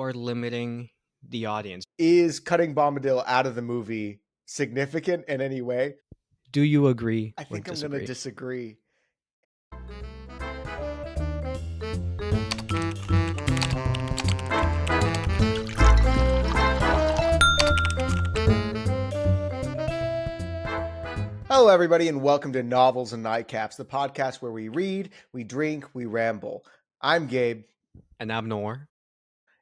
are limiting the audience. Is cutting Bombadil out of the movie significant in any way? Do you agree I or think I'm going to disagree? disagree. Hello, everybody, and welcome to Novels and Nightcaps, the podcast where we read, we drink, we ramble. I'm Gabe, And Abnor.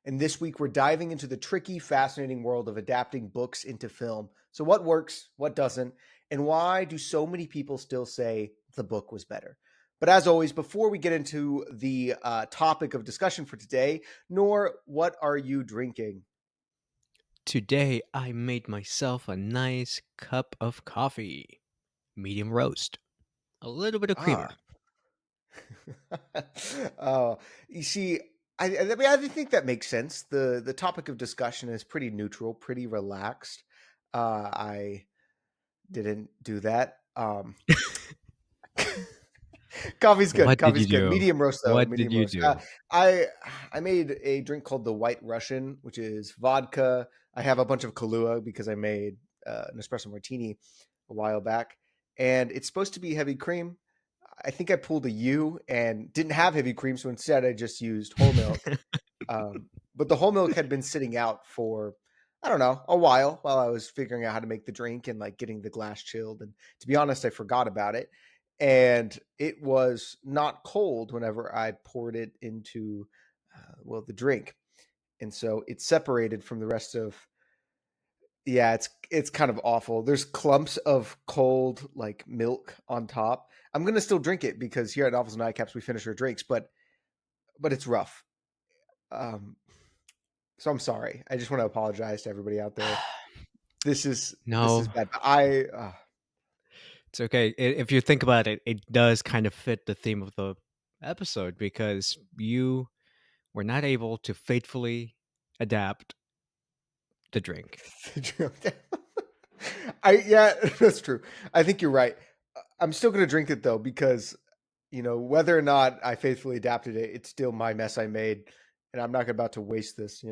and this week we're diving into the tricky, fascinating world of adapting books into film. So, what works, what doesn't, and why do so many people still say the book was better? But as always, before we get into the topic of discussion for today, Nor, what are you drinking? Today I made myself a nice cup of coffee, medium roast, a little bit of Ah, creamer. oh, you see, I think that makes sense. The topic of discussion is pretty neutral, pretty relaxed. I didn't do that. Coffee's good. What did you Coffee's good. do? Medium roast though. What did Medium you roast. do? I I made a drink called the White Russian, which is vodka. I have a bunch of Kahlua because I made an espresso martini a while back, and it's supposed to be heavy cream. I think I pulled a U and didn't have heavy cream, so instead I just used whole milk. But the whole milk had been sitting out for I don't know a while I was figuring out how to make the drink and like getting the glass chilled. And to be honest, I forgot about it, and it was not cold whenever I poured it into the drink, and so it separated from the rest of. Yeah, it's kind of awful. There's clumps of cold like milk on top. I'm gonna still drink it because here at Novels and Nightcaps we finish our drinks, but it's rough. Um, so I'm sorry. I just want to apologize to everybody out there. This is No, bad. I it's okay. If you think about it, it does kind of fit the theme of the episode because you were not able to faithfully adapt the drink. yeah, that's true. I think you're right. I'm still gonna drink it though because whether or not I faithfully adapted it, it's still my mess I made, and I'm not about to waste this.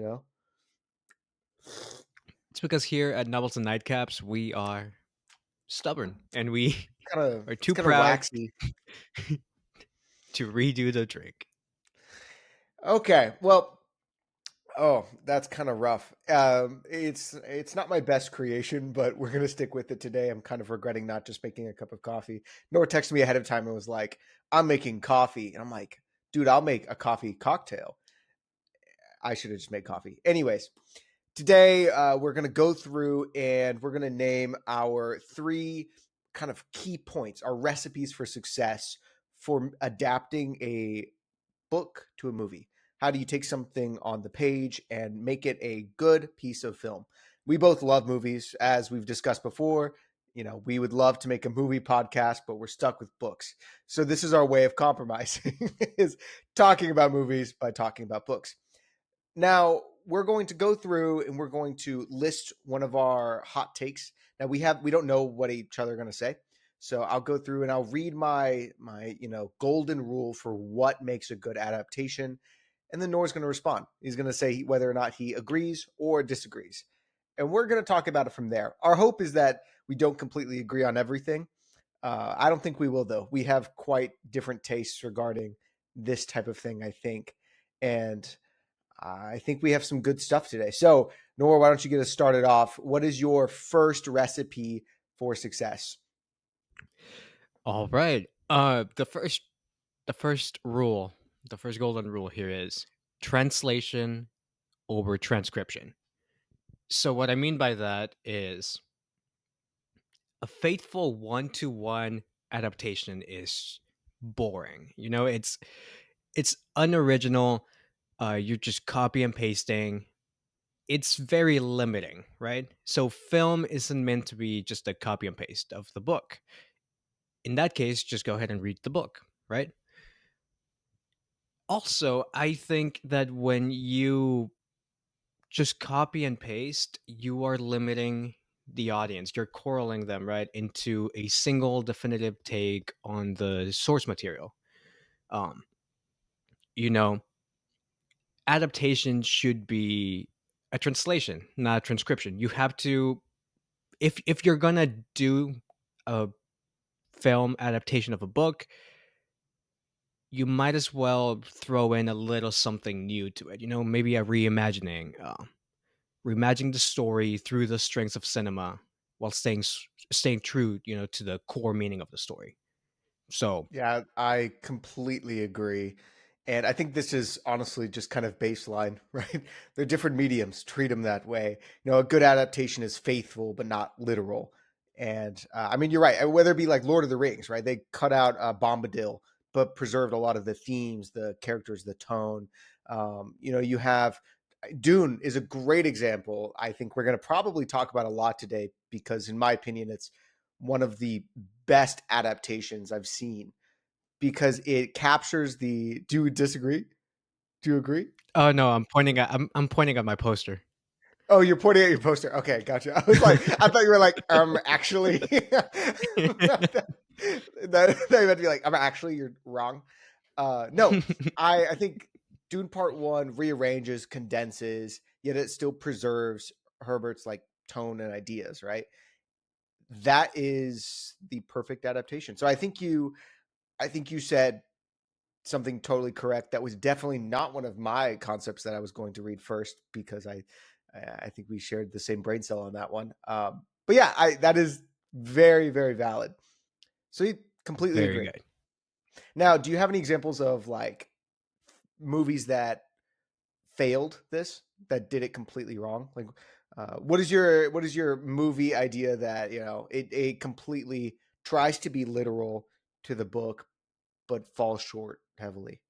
It's because here at Novels and Nightcaps, we are stubborn and we are It's too kind of proud waxy. to redo the drink. Okay, well, oh, that's kind of rough. It's not my best creation, but we're gonna stick with it today. I'm kind of regretting not just making a cup of coffee. Nor texted me ahead of time and was like, "I'm making coffee," and I'm like, "Dude, I'll make a coffee cocktail." I should have just made coffee. Anyways, today we're gonna go through and we're gonna name our three kind of key points, our recipes for success for adapting a book to a movie. How do you take something on the page and make it a good piece of film? We both love movies, as we've discussed before. We would love to make a movie podcast, but we're stuck with books. So this is our way of compromising is talking about movies by talking about books. Now, we're going to go through and we're going to list one of our hot takes. Now we don't know what each other are going to say. So I'll go through and I'll read my golden rule for what makes a good adaptation, and then Noah's going to respond. He's going to say whether or not he agrees or disagrees. And we're going to talk about it from there. Our hope is that we don't completely agree on everything. I don't think we will, though. We have quite different tastes regarding this type of thing, I think. And I think we have some good stuff today. So, Nora, why don't you get us started off? What is your first recipe for success? All right. The first rule, the first golden rule here is translation over transcription. So what I mean by that is a faithful one-to-one adaptation is boring. It's unoriginal. You're just copy and pasting. It's very limiting, right? So film isn't meant to be just a copy and paste of the book. In that case, just go ahead and read the book, right? Also, I think that when you just copy and paste, you are limiting the audience. You're corralling them, right, into a single definitive take on the source material. Um, you know, adaptation should be a translation, not a transcription. You have to, if you're gonna do a film adaptation of a book, you might as well throw in a little something new to it. Maybe a reimagining the story through the strengths of cinema while staying true, to the core meaning of the story. So, Yeah, I completely agree. And I think this is honestly just kind of baseline, right? They're different mediums, treat them that way. A good adaptation is faithful, but not literal. And I mean, you're right. Whether it be like Lord of the Rings, right? They cut out Bombadil, but preserved a lot of the themes, the characters, the tone. You have Dune is a great example. I think we're going to probably talk about a lot today because, in my opinion, it's one of the best adaptations I've seen because it captures the. Do you disagree? Do you agree? oh no, I'm pointing at my poster. Oh, you're pointing at your poster. Okay, gotcha. I was like, I thought you were like, actually, that you meant to be like, actually, you're wrong. No, I think Dune Part One rearranges, condenses, yet it still preserves Herbert's like tone and ideas. Right, that is the perfect adaptation. So I think you said something totally correct. That was definitely not one of my concepts that I was going to read first because I think we shared the same brain cell on that one. But yeah, that is very very valid. So you completely Very agree. good. Now, do you have any examples of like movies that failed this, that did it completely wrong? Like, what is your movie idea that it completely tries to be literal to the book but falls short heavily?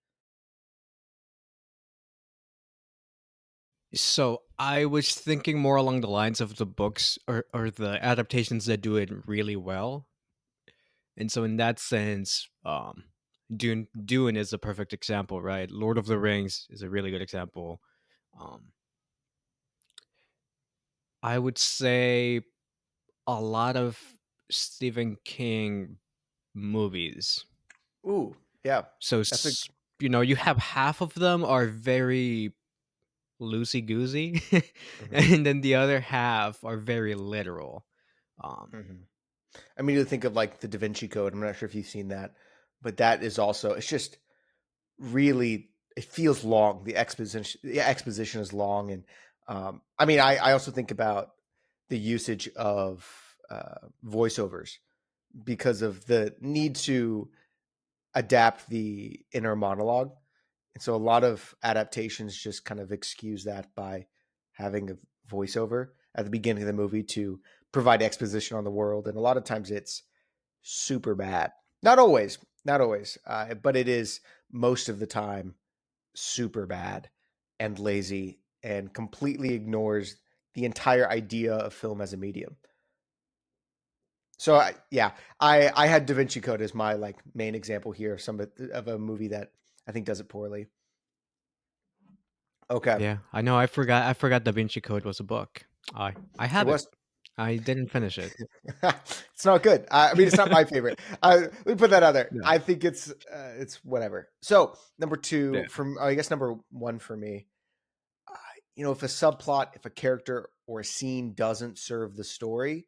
So I was thinking more along the lines of the books or the adaptations that do it really well. And so in that sense, Dune is a perfect example, right? Lord of the Rings is a really good example. Um, I would say a lot of Stephen King movies. Ooh, yeah, So that's a. you have half of them are very loosey goosey, Mhm, and then the other half are very literal. Um, mhm. I immediately think of like the Da Vinci Code. I'm not sure if you've seen that, but that is also. It's just really. It feels long. The exposition is long, and I mean, I also think about the usage of voiceovers because of the need to adapt the inner monologue. And so a lot of adaptations just kind of excuse that by having a voiceover at the beginning of the movie to provide exposition on the world. And a lot of times it's super bad. Not always, but it is most of the time super bad and lazy and completely ignores the entire idea of film as a medium. So yeah, I had Da Vinci Code as my like main example here of a movie that I think does it poorly. Okay, yeah, I know. I forgot Da Vinci Code was a book. I it have it. was. I didn't finish it. It's not good. I mean, it's not my favorite. Let me put that out there. No. I think it's whatever. So number Yeah. two, from I guess number one for me, uh, if a subplot, if a character or a scene doesn't serve the story,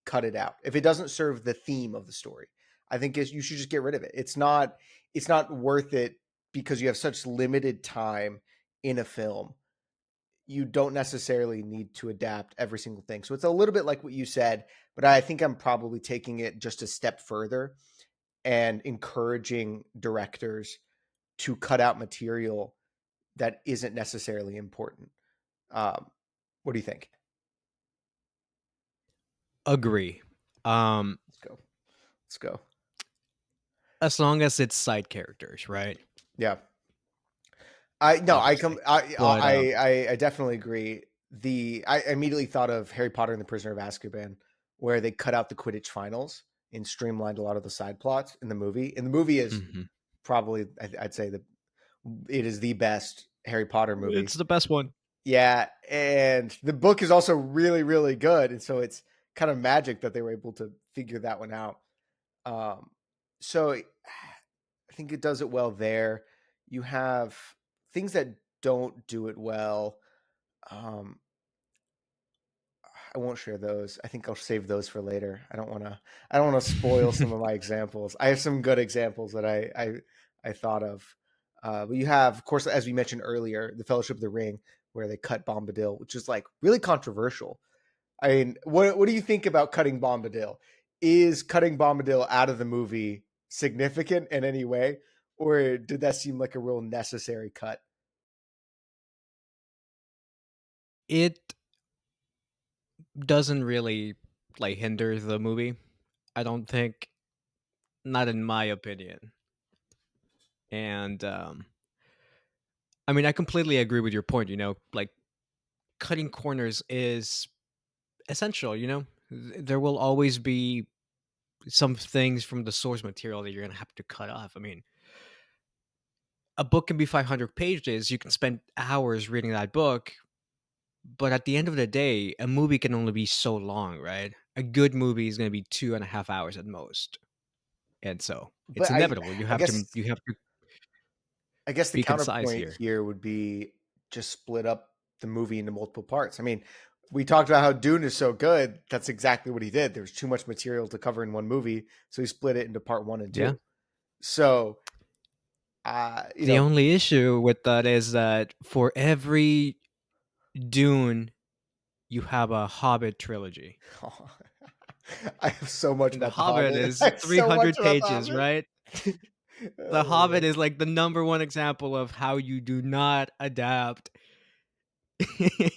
cut it out. If it doesn't serve the theme of the story, I think you should just get rid of it. It's not worth it because you have such limited time in a film. You don't necessarily need to adapt every single thing. So it's a little bit like what you said, but I think I'm probably taking it just a step further and encouraging directors to cut out material that isn't necessarily important. Um, what do you think? Agree. Um, Let's go. Let's go. as long as it's side characters, right? Yeah. I no, I come. Obviously. But I definitely agree. I immediately thought of Harry Potter and the Prisoner of Azkaban, where they cut out the Quidditch finals and streamlined a lot of the side plots in the movie. And the movie is mhm. probably, I'd say, that it is the best Harry Potter It's movie. the best one. Yeah, and the book is also really really good, and so it's kind of magic that they were able to figure that one out. Um, so I think it does it well there. You have things that don't do it well. Um, I won't share those. I think I'll save those for later. I don't wanna spoil some of my examples. I have some good examples that I thought of. But you have, of course, as we mentioned earlier, The Fellowship of the Ring, where they cut Bombadil, which is, like, really controversial. I mean, what do you think about cutting Bombadil? Is cutting Bombadil out of the movie significant in any way, or did that seem like a real necessary cut? It doesn't really, like, hinder the movie, I don't think, not in my opinion, and, I mean, I completely agree with your point, like, cutting corners is essential, There will always be some things from the source material that you're gonna have to cut off. I mean, a book can be 500 pages, you can spend hours reading that book, but at the end of the day, a movie can only be so long, right? A good movie is gonna be 2.5 hours at most, and so, it's But inevitable, I guess you have to I guess the be concise counterpoint here. here would be just split up the movie into multiple parts. I mean, we talked about how Dune is so good. That's exactly what he did. There's too much material to cover in one movie, so he split it into part 1 and Yeah. 2. So, you The know, only issue with that is that for every Dune, you have a Hobbit trilogy. I have so much And The about The Hobbit Hobbit. I is have so much 300 about The pages, Hobbit. right? The Oh, Hobbit man. is like the number one example of how you do not adapt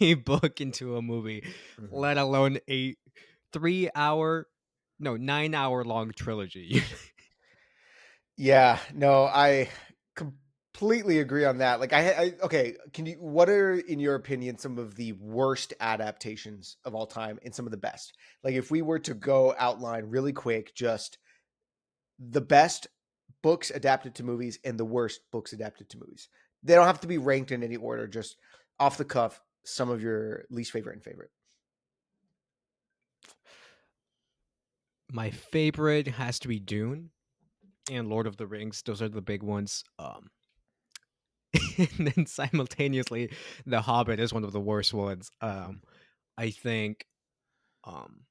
a book into a movie, Mhm. let alone a 3 hour, no, 9 hour long trilogy. Yeah, no, I completely agree on that. Like, I okay. Can you? What are, in your opinion, some of the worst adaptations of all time, and some of the best? Like, if we were to go outline really quick, just the best books adapted to movies and the worst books adapted to movies. They don't have to be ranked in any order. Just off the cuff, some of your least favorite and favorite. My favorite has to be Dune and Lord of the Rings. Those are the big ones. And then simultaneously, The Hobbit is one of the worst ones. I think um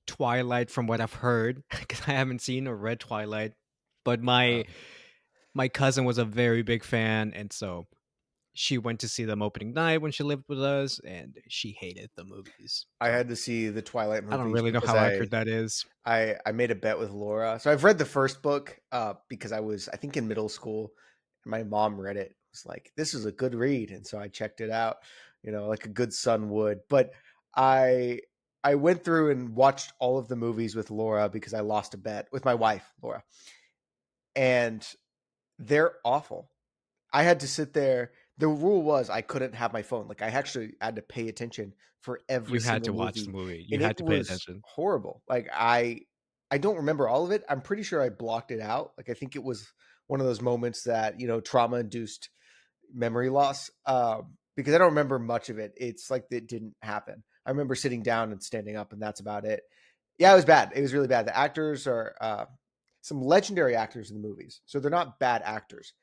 Twilight, from what I've heard, because I haven't seen or read Twilight, but my cousin was a very big fan, and so she went to see them opening night when she lived with us, and she hated the movies. I So had to see the Twilight I don't movies really know because how accurate that is. I made a bet with Laura. So I've read the first book because I was, I think, in middle school, and my mom read it. It was like, this is a good read, and so I checked it out, like a good son would. But I I went through and watched all of the movies with Laura because I lost a bet with my wife, Laura, and they're awful. I had to sit there. The rule was I couldn't have my phone. Like, I actually had to pay attention for every You had single to watch the movie, movie. You and it had to pay was attention. horrible. Like, I don't remember all of it. I'm pretty sure I blocked it out. Like, I think it was one of those moments that, trauma induced memory loss, because I don't remember much of it. It's like it didn't happen. I remember sitting down and standing up, and that's about it. Yeah, it was bad. It was really bad. The actors are some legendary actors in the movies, so they're not bad actors.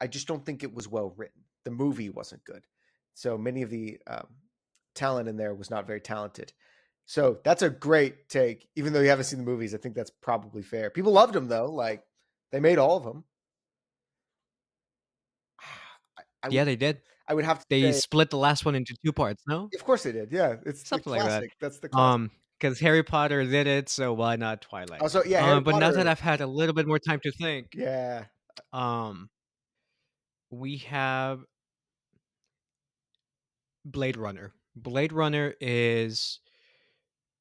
I just don't think it was well written. The movie wasn't good, so many of the talent in there was not very talented. So that's a great take. Even though you haven't seen the movies, I think that's probably fair. People loved them though. Like, they made all of them. I Yeah, would they did. I would have to They say, split the last one into 2 parts, no? of course they did. Yeah, it's the Something like that. classic. That's the classic. Because Harry Potter did it, so why not Twilight? Also, yeah, Harry But now that Potter. I've had a little bit more time to think, Yeah, um, we have Blade Runner. Blade Runner is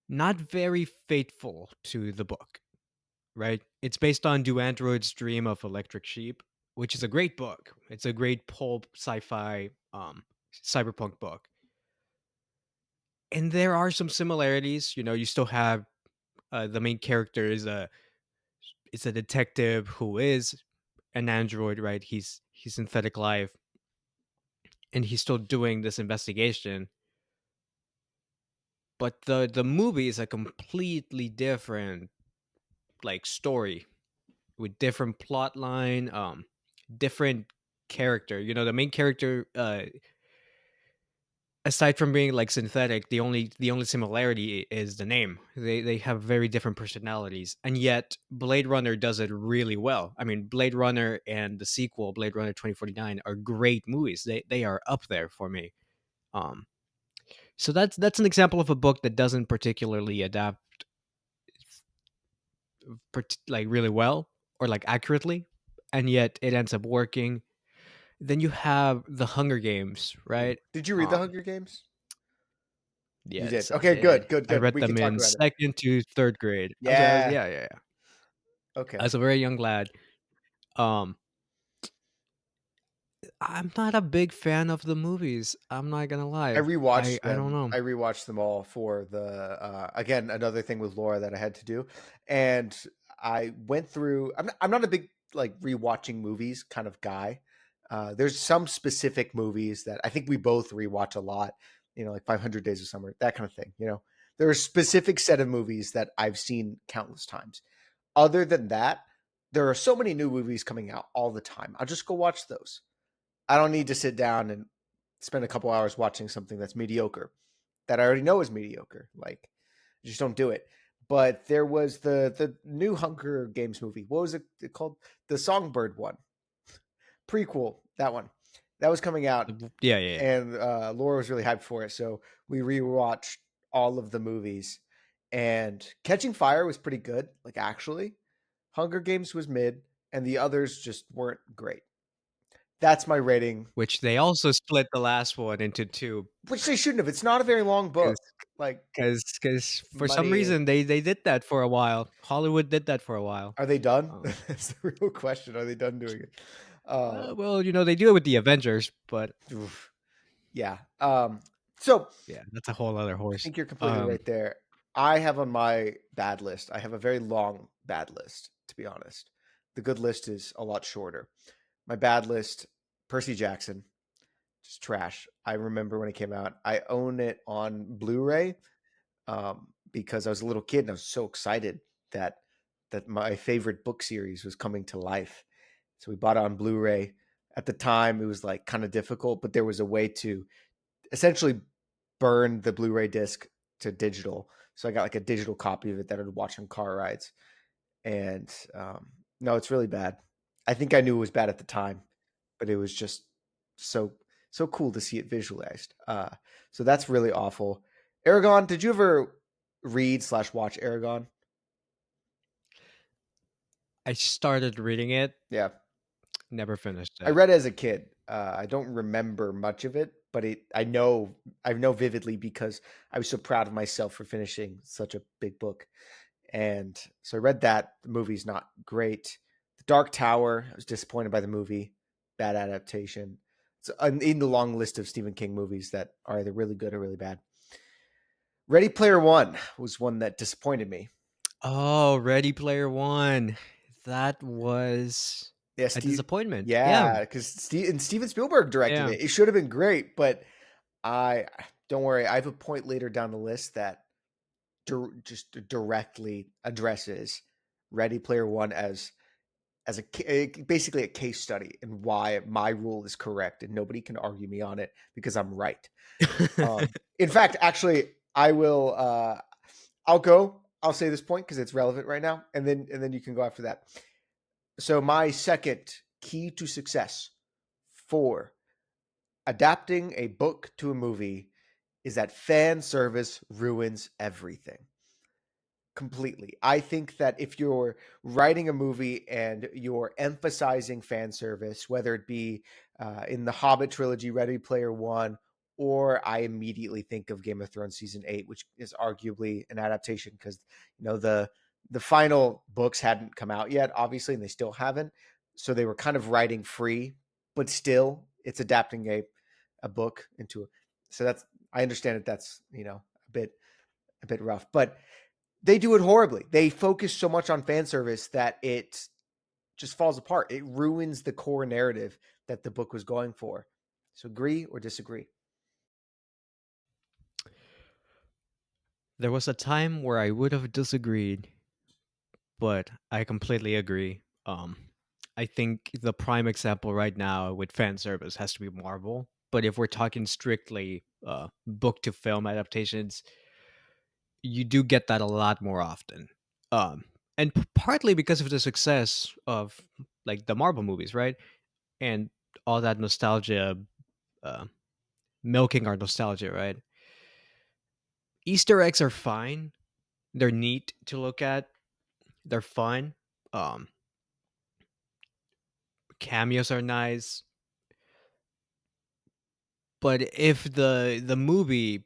not very faithful to the book, right? It's based on Do Androids Dream of Electric Sheep, which is a great book. It's a great pulp sci-fi cyberpunk book. And there are some similarities, you still have the main character is a detective who is an android, right? He's synthetic life and he's still doing this investigation. But the movie is a completely different like story with different plot line, different character. You know, the main character, aside from being like synthetic, the only similarity is the name. They have very different personalities, and yet Blade Runner does it really well. I mean, Blade Runner and the sequel, Blade Runner 2049, are great movies. They are up there for me. Um, so that's an example of a book that doesn't particularly adapt like really well or like accurately, and yet it ends up working. Then you have the Hunger Games, Ooh. right? Did you read The Um, Hunger Games? You did. yes, I Okay, good, did. good, I good. read We can them talk in about it. second to third grade. Yeah. Yeah, yeah, yeah. Okay. As a very young lad. Um, I'm not a big fan of the movies. I'm not gonna I lie. rewatched I don't them. know. I rewatched them all for the again, another thing with Laura that I had to do. And I went through I'm not a big like rewatching movies kind of guy. There's some specific movies that I think we both rewatch a lot, like 500 Days of Summer, that kind of thing. There are a specific set of movies that I've seen countless times. Other than that, there are so many new movies coming out all the time. I'll just go watch those. I don't need to sit down and spend a couple hours watching something that's mediocre that I already know is mediocre. Like, I just don't do it. But there was the new Hunger Games movie. What was it called? The Songbird one, prequel. That one that was coming out, Yeah, yeah, yeah. and Laura was really hyped for it. So we rewatched all of the movies, and Catching Fire was pretty good. Like actually, Hunger Games was mid, and the others just weren't great. That's my rating. Which they also split the last one into two, Which they shouldn't have. It's not a very long book. because Like because for some money. reason they did that for a while. Hollywood did that for a while. Are they done? Um, That's the real question. Are they done doing it? Uh, well, they do it with the Avengers, but oof. Yeah. So yeah, that's a whole other I horse. think you're completely right there. I have on my bad list. I have a very long bad list, to be honest. The good list is a lot shorter. My bad list: Percy Jackson, just trash. I remember when it came out. I own it on Blu-ray because I was a little kid and I was so excited that my favorite book series was coming to life. So we bought it on Blu-ray. At the time, it was like kind of difficult, but there was a way to essentially burn the Blu-ray disc to digital. So I got like a digital copy of it that I would watch on car rides. And no, it's really bad. I think I knew it was bad at the time, but it was just so so cool to see it visualized. So that's really awful. Aragon, did you ever read/watch Aragon? I started reading it, Yeah, never finished I it. read it as a kid. I don't remember much of it, but I know vividly because I was so proud of myself for finishing such a big book. And so I read that. The movie's not great. The Dark Tower, I was disappointed by the movie. Bad adaptation. It's in the long list of Stephen King movies that are either really good or really bad. Ready Player One was one that disappointed me. Oh, Ready Player One. That was Yeah, a Steve. disappointment. Yeah, Yeah, because Steven Spielberg directed yeah. it. It should have been great, but I don't worry. I have a point later down the list that just directly addresses Ready Player One as basically a case study and why my rule is correct and nobody can argue me on it because I'm right. In fact, actually, I will. I'll go. I'll say this point because it's relevant right now, and then you can go after that. So my second key to success for adapting a book to a movie is that fan service ruins everything completely. I think that if you're writing a movie and you're emphasizing fan service, whether it be in the Hobbit trilogy, Ready Player One, or I immediately think of Game of Thrones season 8, which is arguably an adaptation because the final books hadn't come out yet, obviously, and they still haven't. So they were kind of writing free, but still, it's adapting a book into a. So that's I understand that that's a bit rough, but they do it horribly. They focus so much on fan service that it just falls apart. It ruins the core narrative that the book was going for. So agree or disagree? There was a time where I would have disagreed, but I completely agree. I think the prime example right now with fan service has to be Marvel. But if we're talking strictly book to film adaptations, you do get that a lot more often. And partly because of the success of like the Marvel movies, right? And all that nostalgia, uh, milking our nostalgia, right? Easter eggs are fine. They're neat to look at. They're fun. Um, Cameos are nice. But if the movie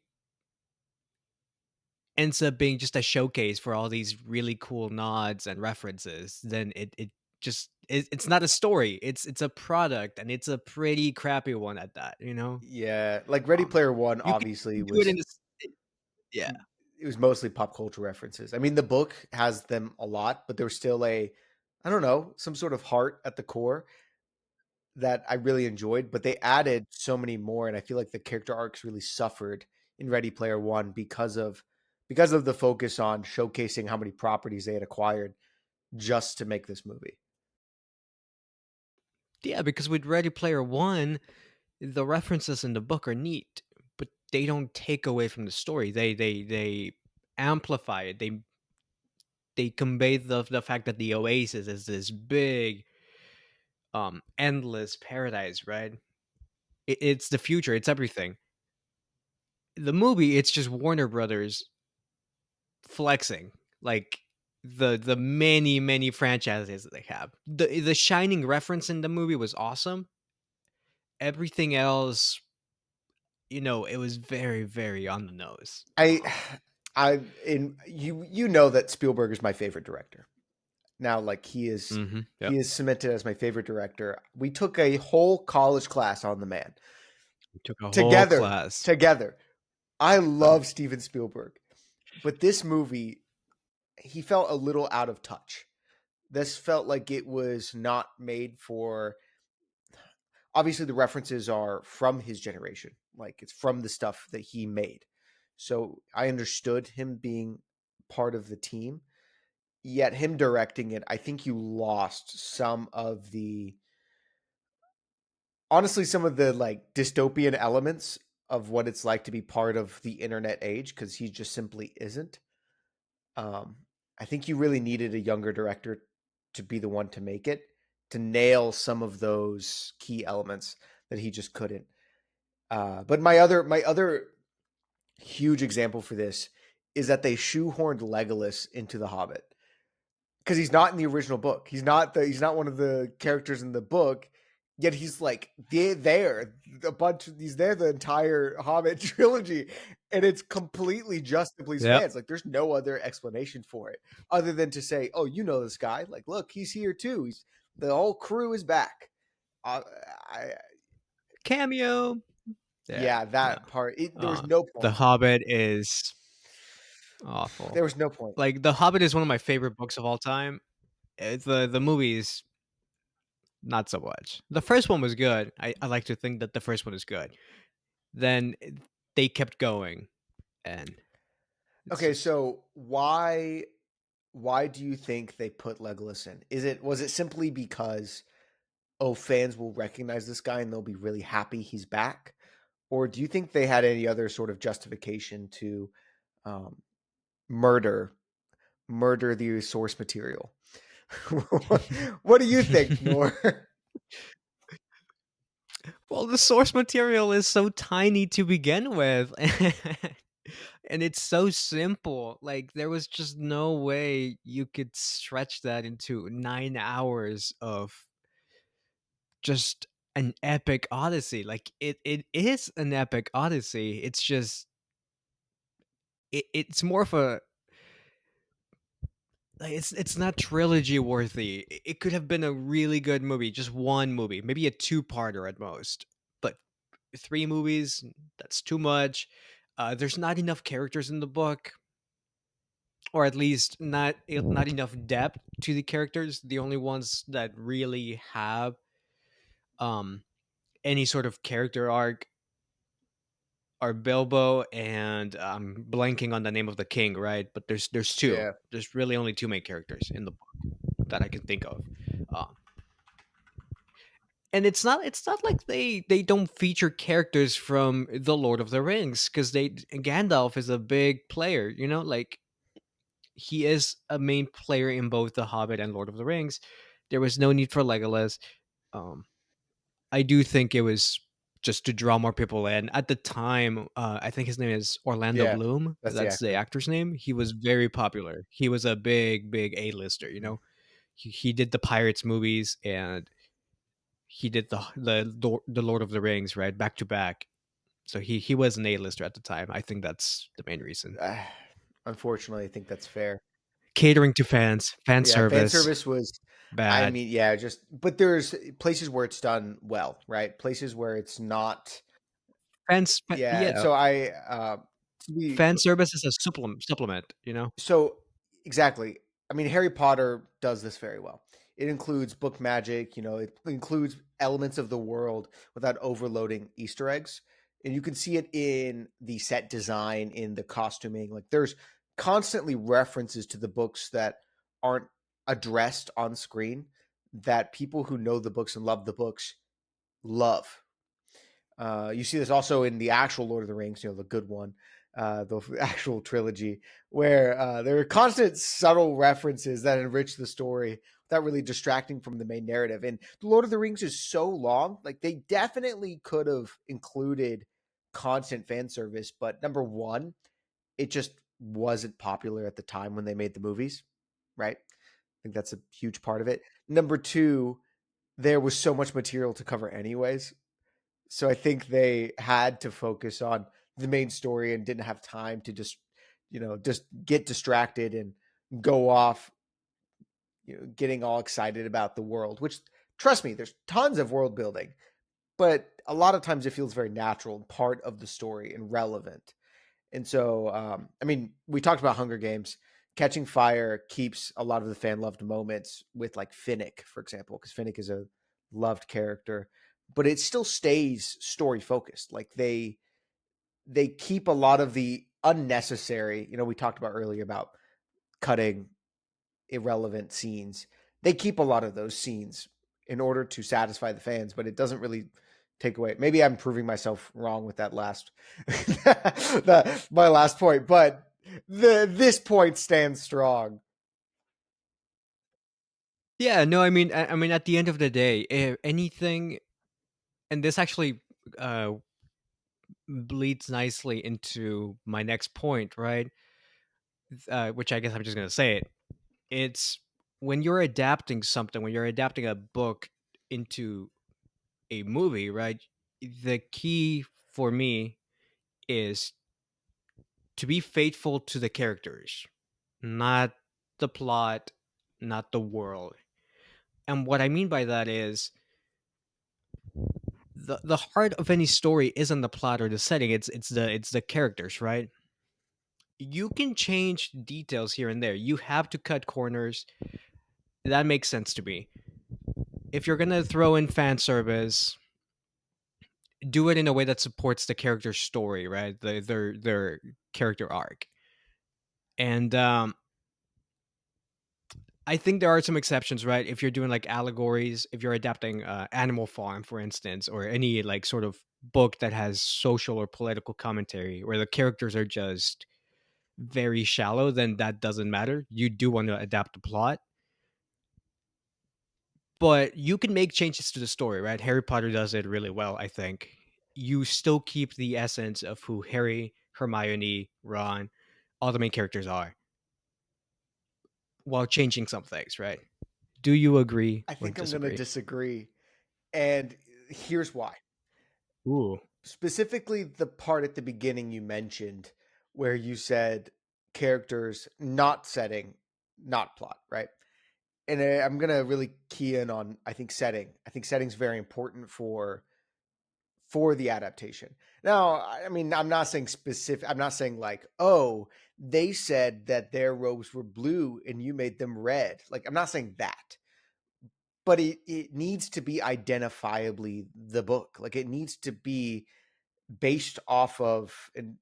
ends up being just a showcase for all these really cool nods and references, then it's not a story. It's a product, and it's a pretty crappy one at that. Yeah, like Ready Um, Player One you can obviously do it was in this, yeah. it was mostly pop culture references. I mean, the book has them a lot, but there's still a, I don't know, some sort of heart at the core that I really enjoyed. But they added so many more, and I feel like the character arcs really suffered in Ready Player One because of the focus on showcasing how many properties they had acquired just to make this movie. Yeah, because with Ready Player One, the references in the book are neat, but they don't take away from the story. They amplify it. They convey the fact that the Oasis is this big, endless paradise, right? It's the future. It's everything. The movie, it's just Warner Brothers flexing, like the many franchises that they have. The Shining reference in the movie was awesome. Everything else, it was very on the nose. I I in you know that Spielberg is my favorite director. Now, like he Yep. is cemented as my favorite director. We took a whole college class on the man Took a whole together. class. Together, I Uh, love Steven Spielberg, but this movie he felt a little out of touch. This felt like it was not made for. Obviously, the references are from his generation, like it's from the stuff that he made. So I understood him being part of the team, yet him directing it, I think you lost some of the honestly some of the like dystopian elements of what it's like to be part of the internet age because he just simply isn't. Um, I think you really needed a younger director to be the one to make it to nail some of those key elements that he just couldn't. But my other huge example for this is that they shoehorned Legolas into The Hobbit because he's not in the original book. He's not one of the characters in the book. Yet he's like they're there a bunch. He's there the entire Hobbit trilogy, and it's completely just to please yep. fans. Like there's no other explanation for it other than to say, "Oh, you know this guy. Like, look, he's here too. He's the whole crew is back." Uh, I Cameo. Yeah. yeah, No. that part. There was Uh, no The point. Hobbit is awful. There was no point. Like The Hobbit is one of my favorite books of all time. The movies, not so much. The first one was good. I like to think that the first one is good. Then they kept going, and it's Okay, just so why do you think they put Legolas in? Was it simply because oh fans will recognize this guy and they'll be really happy he's back, or do you think they had any other sort of justification to um, murder murder the source material? What do you think, Nor? well, the source material is so tiny to begin with. And it's so simple. Like there was just no way you could stretch that into 9 hours of just an epic odyssey. Like it is an epic odyssey. It's just it's more of a, like, it's not trilogy worthy. It could have been a really good movie, just one movie, maybe a two-parter at most. But 3 movies, that's too much. There's not enough characters in the book, or at least not enough depth to the characters. The only ones that really have um any sort of character arc are Bilbo and I'm blanking on the name of the king, right? But there's two. Yeah. There's really only two main characters in the book that I can think of. Um, And it's not like they don't feature characters from the Lord of the Rings, because they Gandalf is a big player, like he is a main player in both The Hobbit and Lord of the Rings. There was no need for Legolas. Um, I do think it was just to draw more people in. At the time, I think his name is Orlando Yeah, Bloom. that's the That's the actor. actor's name. He was very popular. He was a big, big A-lister. Mhm. He did the Pirates movies, and he did the Lord of the Rings, right, back to back. So he was an A-lister at the time. I think that's the main reason. Uh, Unfortunately, I think that's fair. Catering to fans, fan Yeah, fan service, service was I bad. mean, yeah, just but there's places where it's done well, right? Places where it's not. Yeah, Yeah, so to be fan service is a supplement. so exactly. I mean, Harry Potter does this very well. It includes book magic, it includes elements of the world without overloading Easter eggs. And you can see it in the set design, in the costuming. Like there's constantly references to the books that aren't addressed on screen that people who know the books and love the books love. You see this also in the actual Lord of the Rings, the good one, the actual trilogy, where there are constant subtle references that enrich the story without really distracting from the main narrative. And the Lord of the Rings is so long, like they definitely could have included constant fan service, but number one, it just wasn't popular at the time when they made the movies, right? I think that's a huge part of it. Number two, there was so much material to cover anyways, so I think they had to focus on the main story and didn't have time to just get distracted and go off, getting all excited about the world, which trust me, there's tons of world building, but a lot of times it feels very natural and part of the story and relevant. And so, I mean, we talked about Hunger Games. Catching Fire keeps a lot of the fan loved moments with like Finnick, for example, because Finnick is a loved character, but it still stays story focused. Like they keep a lot of the unnecessary. We talked about earlier about cutting irrelevant scenes. They keep a lot of those scenes in order to satisfy the fans, but it doesn't really take away. Maybe I'm proving myself wrong with that last my last point, but this point stands strong. Yeah, no, I mean, at the end of the day, if anything, and this actually uh, bleeds nicely into my next point, right? Which I guess I'm just gonna say it. It's when you're adapting something, when you're adapting a book into a movie, right? The key for me is to be faithful to the characters, not the plot, not the world. And what I mean by that is the heart of any story isn't the plot or the setting, it's the characters, right? You can change details here and there. You have to cut corners. That makes sense to me. If you're gonna throw in fan service, do it in a way that supports the character's story, right? Their character arc. And I think there are some exceptions, right? If you're doing like allegories, if you're adapting Animal Farm, for instance, or any like sort of book that has social or political commentary where the characters are just very shallow, then that doesn't matter. You do want to adapt the plot, but you can make changes to the story, right? Harry Potter does it really well, I think. You still keep the essence of who Harry, Hermione, Ron, all the main characters are, while changing some things, right? Do you agree I or think I'm going to disagree? disagree, and here's why. Ooh. Specifically, the part at the beginning you mentioned where you said characters, not setting, not plot, right? And I'm gonna really key in on I think setting. I think setting's very important for the adaptation. Now, I mean, I'm not saying specific. I'm not saying like, oh, they said that their robes were blue and you made them red. Like, I'm not saying that, but it needs to be identifiably the book. Like, it needs to be based off of and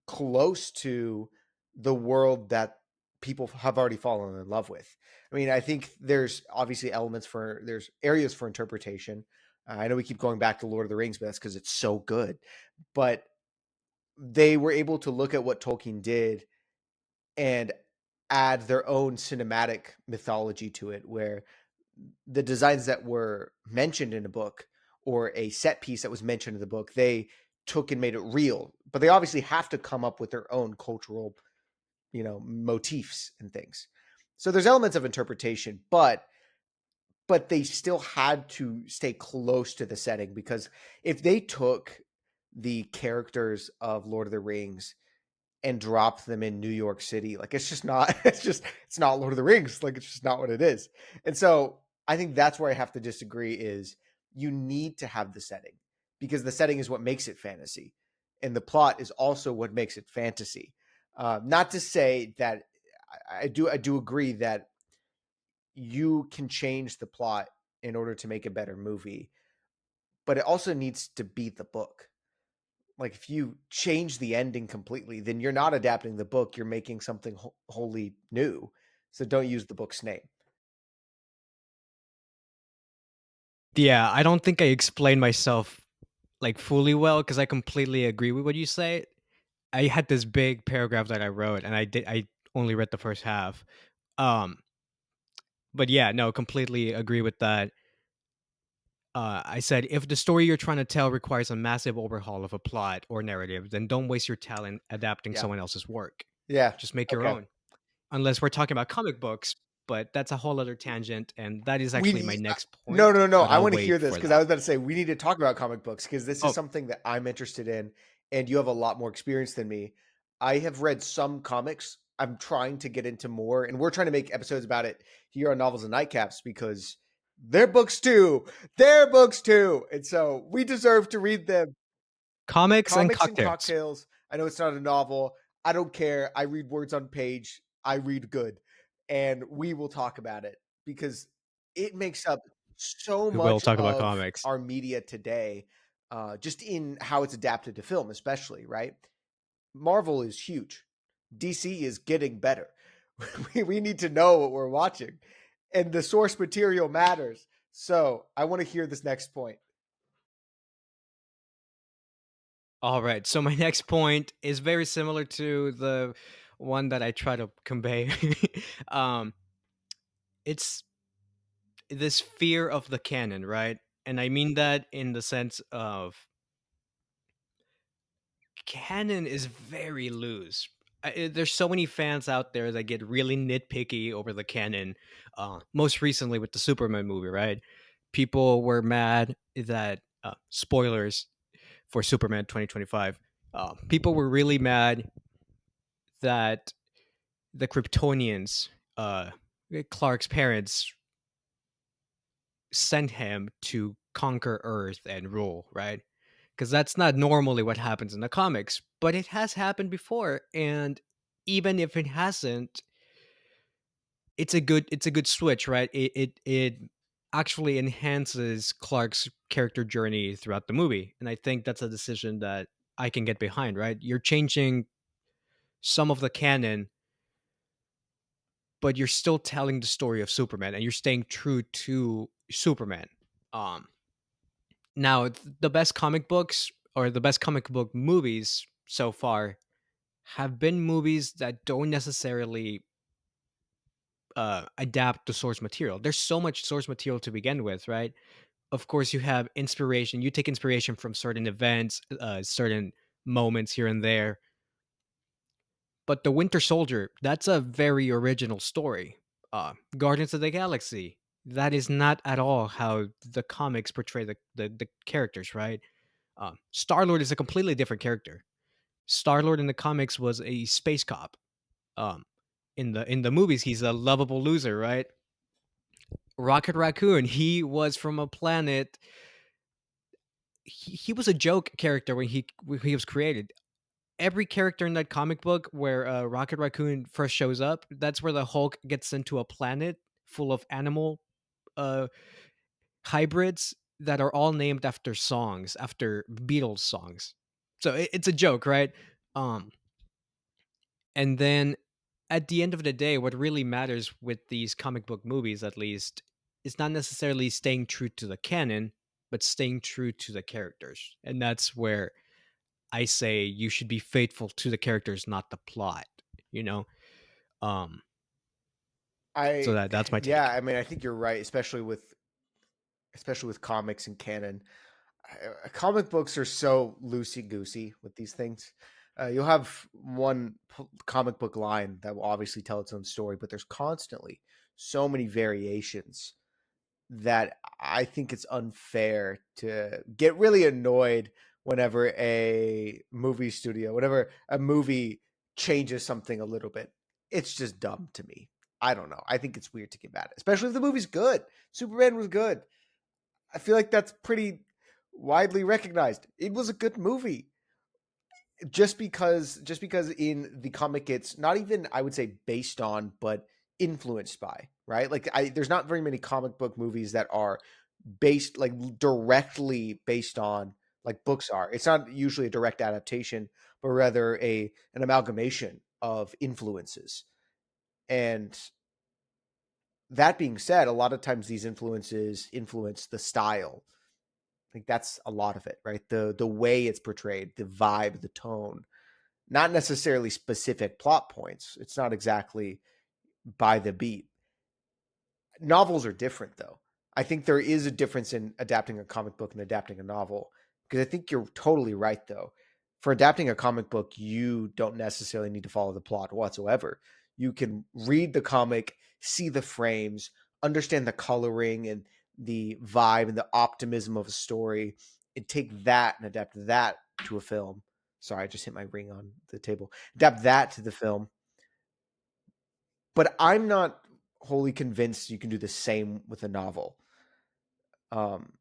close to the world that people have already fallen in love with. I mean, I think there's obviously there's areas for interpretation. I know we keep going back to Lord of the Rings, but that's because it's so good. But they were able to look at what Tolkien did and add their own cinematic mythology to it, where the designs that were mentioned in a book or a set piece that was mentioned in the book, they took and made it real. But they obviously have to come up with their own cultural, motifs and things. So there's elements of interpretation, but they still had to stay close to the setting, because if they took the characters of Lord of the Rings and dropped them in New York City, like, it's just not it's not Lord of the Rings, like, it's just not what it is. And so I think that's where I have to disagree, is you need to have the setting, because the setting is what makes it fantasy, and the plot is also what makes it fantasy. Not to say that I do agree that you can change the plot in order to make a better movie, but it also needs to beat the book. Like, if you change the ending completely, then you're not adapting the book, you're making something wholly new. So don't use the book's name. Yeah, I don't think I explained myself like fully well because I completely agree with what you say. I had this big paragraph that I wrote and I only read the first half. Um but yeah, no, completely agree with that. I said if the story you're trying to tell requires a massive overhaul of a plot or narrative, then don't waste your talent adapting Yeah. someone else's work. Yeah. Just make your Okay. own. Unless we're talking about comic books, but that's a whole other tangent and that is actually my We next No, point, no, no. but I I'll want to hear wait this, for because I that. was about to say we need to talk about comic books, because this is Oh, something that I'm interested in, and you have a lot more experience than me. I have read some comics. I'm trying to get into more, and we're trying to make episodes about it here on Novels and Nightcaps, because they're books too. They're books too. And so we deserve to read them. comics and Comics and cocktails. cocktails. I know it's not a novel. I don't care. I read words on page. I read good. And we will talk about it, because it makes up so We'll much talk about of comics. our media today, just in how it's adapted to film, especially, right? Marvel is huge. DC is getting better. We need to know what we're watching, and the source material matters. So I want to hear this next point. All right. So my next point is very similar to the one that I try to convey. um, it's this fear of the canon, right? And I mean that in the sense of canon is very loose. There's so many fans out there that get really nitpicky over the canon. Most recently with the Superman movie, right? People were mad that spoilers for Superman 2025. People were really mad that the Kryptonians, uh, Clark's parents, sent him to conquer Earth and rule, right? Because that's not normally what happens in the comics, but it has happened before. And even if it hasn't, it's a good switch, right? It actually enhances Clark's character journey throughout the movie, and I think that's a decision that I can get behind. Right, you're changing some of the canon but you're still telling the story of Superman and you're staying true to Superman. Um, Now, the best comic books or the best comic book movies so far have been movies that don't necessarily adapt the source material. There's so much source material to begin with, right? Of course, you have inspiration. You take inspiration from certain events, certain moments here and there. But the Winter Soldier, that's a very original story. Guardians of the Galaxy, that is not at all how the comics portray the characters, right? Star Lord is a completely different character. Star Lord in the comics was a space cop. Um, in the movies, he's a lovable loser, right? Rocket Raccoon, he was from a planet. He was a joke character when he was created. Every character in that comic book where Rocket Raccoon first shows up, that's where the Hulk gets into a planet full of animal uh, hybrids that are all named after songs, after Beatles songs. So it's a joke, right? Um, and then at the end of the day, what really matters with these comic book movies, at least, is not necessarily staying true to the canon. but staying true to the characters. And that's where I say you should be faithful to the characters, not the plot, you know? Um, so I that's my yeah, take. I mean, I think you're right, especially with comics and canon. Comic books are so loosey goosey with these things. You'll have one comic book line that will obviously tell its own story, but there's constantly so many variations that I think it's unfair to get really annoyed whenever whenever a movie changes something a little bit. It's just dumb to me. I don't know. I think it's weird to get mad, especially if the movie's good. Superman was good. I feel like that's pretty widely recognized. It was a good movie. Just because in the comic it's not even, I would say, based on, but influenced by, right? Like there's not very many comic book movies that are based, like, directly based on, like books are. It's not usually a direct adaptation, but rather a an amalgamation of influences. And that being said, a lot of times these influences influence the style. Like that's a lot of it, right? The way it's portrayed, the vibe, the tone, not necessarily specific plot points. It's not exactly by the beat. Novels are different, though. I think there is a difference in adapting a comic book and adapting a novel, because I think you're totally right, though. For adapting a comic book, you don't necessarily need to follow the plot whatsoever. You can read the comic, see the frames, understand the coloring and the vibe and the optimism of a story, and take that and adapt that to a film. Sorry, I just hit my ring on the table. Adapt that to the film. But I'm not wholly convinced you can do the same with a novel. Um,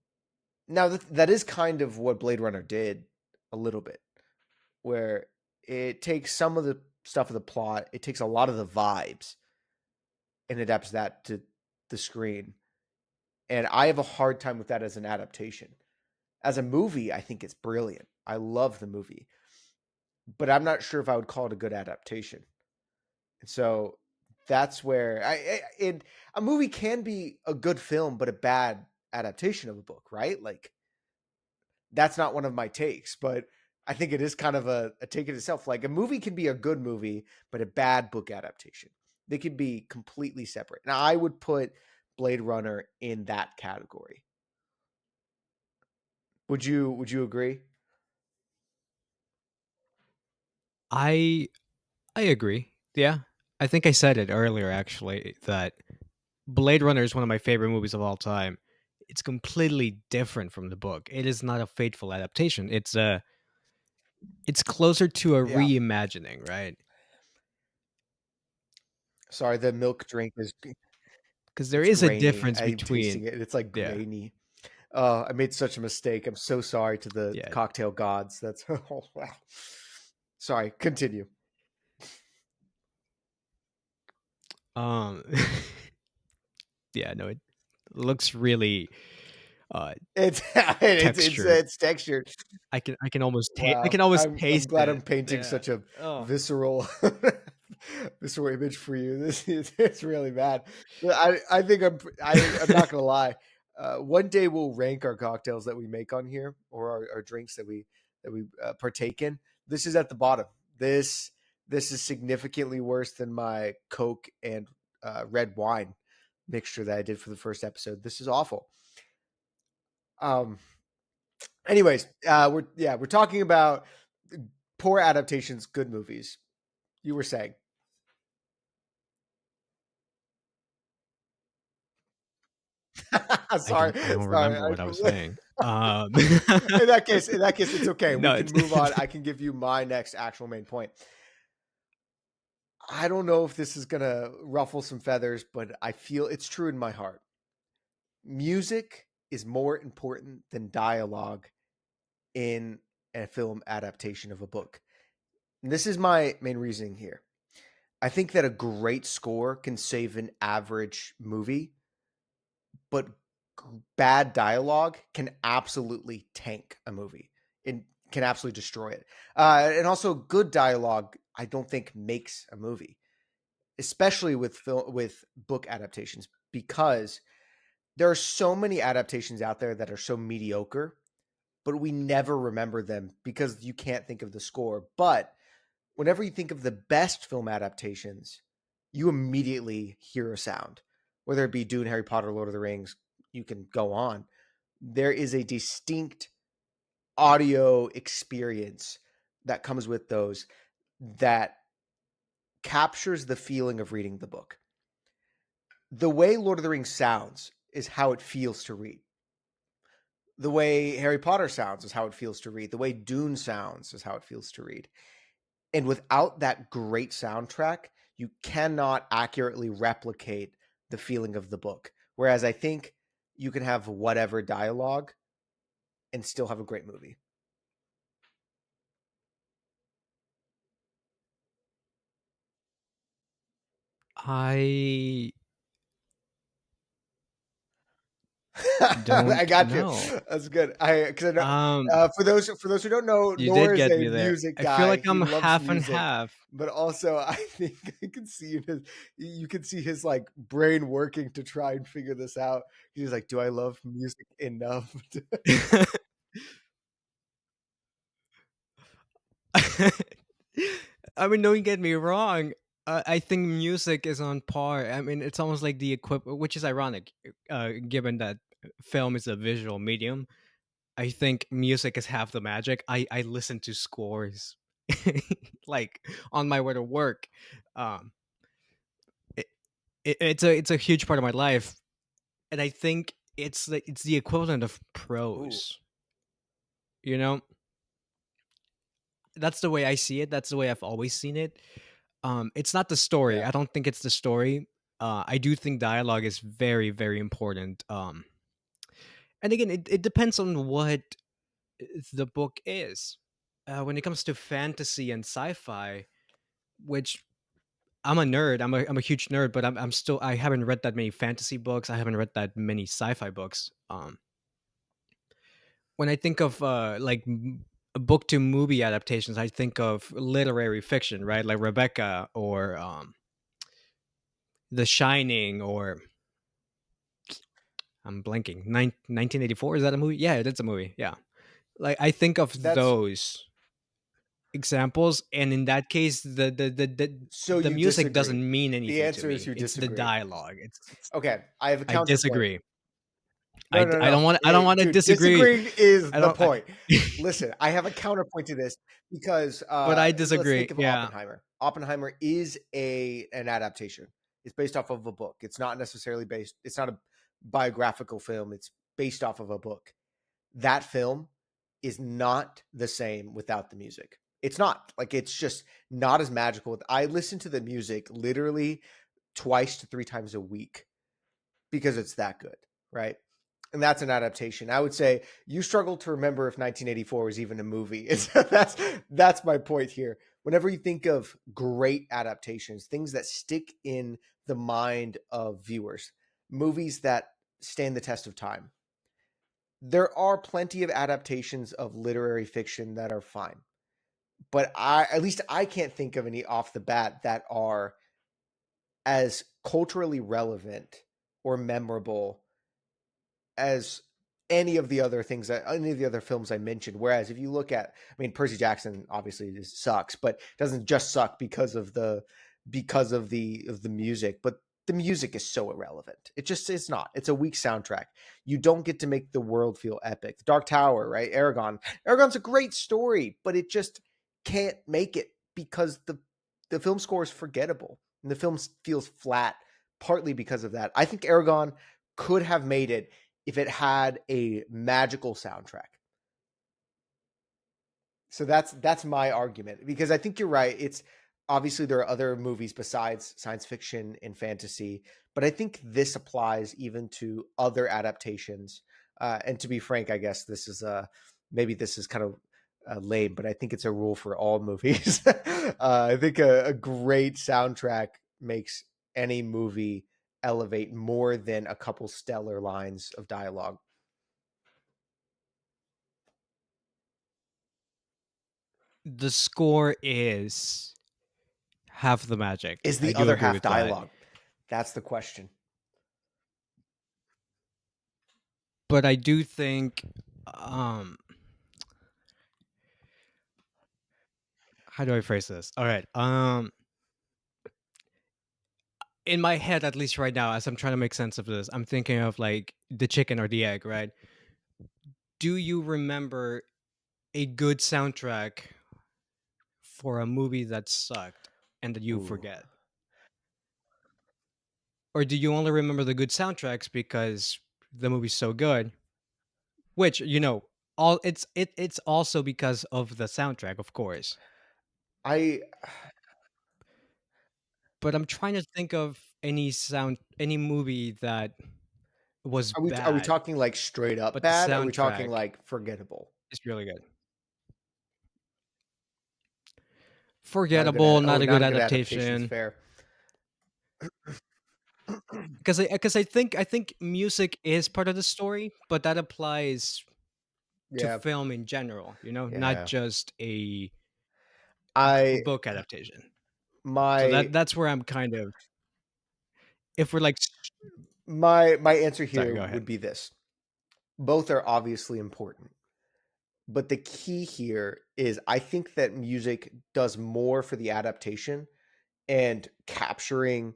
Now that is kind of what Blade Runner did a little bit, where it takes some of the stuff of the plot, it takes a lot of the vibes, and adapts that to the screen. And I have a hard time with that as an adaptation. As a movie, I think it's brilliant. I love the movie, but I'm not sure if I would call it a good adaptation. And so that's where a movie can be a good film, but a bad adaptation of a book, right? Like that's not one of my takes, but I think it is kind of a take in itself. Like a movie can be a good movie, but a bad book adaptation. They could be completely separate. Now, I would put Blade Runner in that category. Would you agree? I I agree. Yeah. I think I said it earlier actually that Blade Runner is one of my favorite movies of all time. It's completely different from the book. It is not a faithful adaptation. It's closer to a Yeah. reimagining, right? Sorry, the milk drink is Because there it's is a grainy. difference I'm between tasting it. It's like yeah, grainy. I made such a mistake. I'm so sorry to the yeah. cocktail gods. That's oh wow. Sorry, continue. Um yeah, no, it looks really uh It's textured. it's textured. I Wow, can almost I'm taste glad I'm it. painting Yeah. such a Oh. visceral visceral image for you. This is it's really bad. I think I'm not gonna lie. One day we'll rank our cocktails that we make on here, or our drinks that we partake in. This is at the bottom. This is significantly worse than my Coke and red wine mixture that I did for the first episode. This is awful. Um, Anyways, we're talking about poor adaptations, good movies. You were saying. sorry, I don't sorry. remember what I was saying. In that case, it's okay. We No, can move on. I can give you my next actual main point. I don't know if this is gonna ruffle some feathers, but I feel it's true in my heart. Music is more important than dialogue in a film adaptation of a book. And this is my main reasoning here. I think that a great score can save an average movie, but bad dialogue can absolutely tank a movie. It can absolutely destroy it. And also, good dialogue, I don't think makes a movie, especially with book adaptations, because There are so many adaptations out there that are so mediocre, but we never remember them because you can't think of the score. But whenever you think of the best film adaptations, you immediately hear a sound, whether it be Dune, Harry Potter, Lord of the Rings, you can go on. There is a distinct audio experience that comes with those that captures the feeling of reading the book. The way Lord of the Rings sounds is how it feels to read. The way Harry Potter sounds is how it feels to read. The way Dune sounds is how it feels to read. And without that great soundtrack, you cannot accurately replicate the feeling of the book. Whereas I think you can have whatever dialogue and still have a great movie. I I don't got you. know. That's good. I because I know for those who don't know, You did Nor is get a me there. music I feel guy. like He I'm loves half and music, half. but also I think I can see in his, you can see his like brain working to try and figure this out. He's like, "Do I love music enough?" I mean, don't get me wrong. I think music is on par. I mean, it's almost like the equivalent, which is ironic, given that film is a visual medium. I think music is half the magic. I listen to scores, like on my way to work. Um, it, it's a huge part of my life, and I think it's the equivalent of Ooh, prose. You know, that's the way I see it. That's the way I've always seen it. It's not the story. yeah. I don't think it's the story. I do think dialogue is very, very important. And again, it depends on what the book is. When it comes to fantasy and sci-fi, which I'm a nerd, I'm a huge nerd, but I'm still I haven't read that many fantasy books. I haven't read that many sci-fi books. When I think of book to movie adaptations, I think of literary fiction, right? Like Rebecca or The Shining or I'm blanking. 1984, is that a movie? Yeah, that's a movie. Yeah. Like I think of That's those examples, and in that case so the you music disagree. doesn't mean The anything to answer is me. you It's the disagree. dialogue. It's Okay, I have a I counterpoint. disagree. No, no, I no. don't want Hey, to dude, disagree. disagreeing is I the don't I, point. Listen, I have a counterpoint to this because but I let's disagree. think of Yeah. Oppenheimer. Oppenheimer is a an adaptation. It's based off of a book. It's not necessarily based. It's not a biographical film. It's based off of a book. That film is not the same without the music. It's not like it's just not as magical. I listen to the music literally twice to three times a week because it's that good, right? And that's an adaptation. I would say you struggle to remember if 1984 was even a movie. That's my point here. Whenever you think of great adaptations, things that stick in the mind of viewers, movies that stand the test of time, there are plenty of adaptations of literary fiction that are fine. But I at least I can't think of any off the bat that are as culturally relevant or memorable as any of the other films I mentioned. Whereas if you look at, I mean, Percy Jackson obviously just sucks, but it doesn't just suck because of the music, but the music is so irrelevant. It's not. It's a weak soundtrack. You don't get to make the world feel epic. The Dark Tower, right? Aragon. Aragon's a great story, but it just can't make it because the film score is forgettable and the film feels flat partly because of that. I think Aragon could have made it if it had a magical soundtrack. So that's my argument because I think you're right. It's obviously there are other movies besides science fiction and fantasy, but I think this applies even to other adaptations. And to be frank, I guess this is maybe this is kind of lame, but I think it's a rule for all movies. I think a great soundtrack makes any movie elevate more than a couple stellar lines of dialogue. The score is half the magic. Is I the do other agree half with that. dialogue? That's the question. but I do think, um, how do I phrase this? All right. In my head, at least right now, as I'm trying to make sense of this, I'm thinking of like the chicken or the egg, right? Do you remember a good soundtrack for a movie that sucked and that you Ooh. forget? Or do you only remember the good soundtracks because the movie's so good? Which, all it's also because of the soundtrack, of course. I But I'm trying to think of any movie that was are we bad, talking like straight up but the bad? Or are we talking soundtrack like forgettable? is really good. Not a good Forgettable, not a not good a good adaptation's adaptation. fair. Because I think music is part of the story, but that applies to Yeah, film in general, not yeah. just a I book adaptation. So my that's where I'm kind of, if we're like, my answer sorry, here go would ahead. be this. Both are obviously important, but the key here is I think that music does more for the adaptation and capturing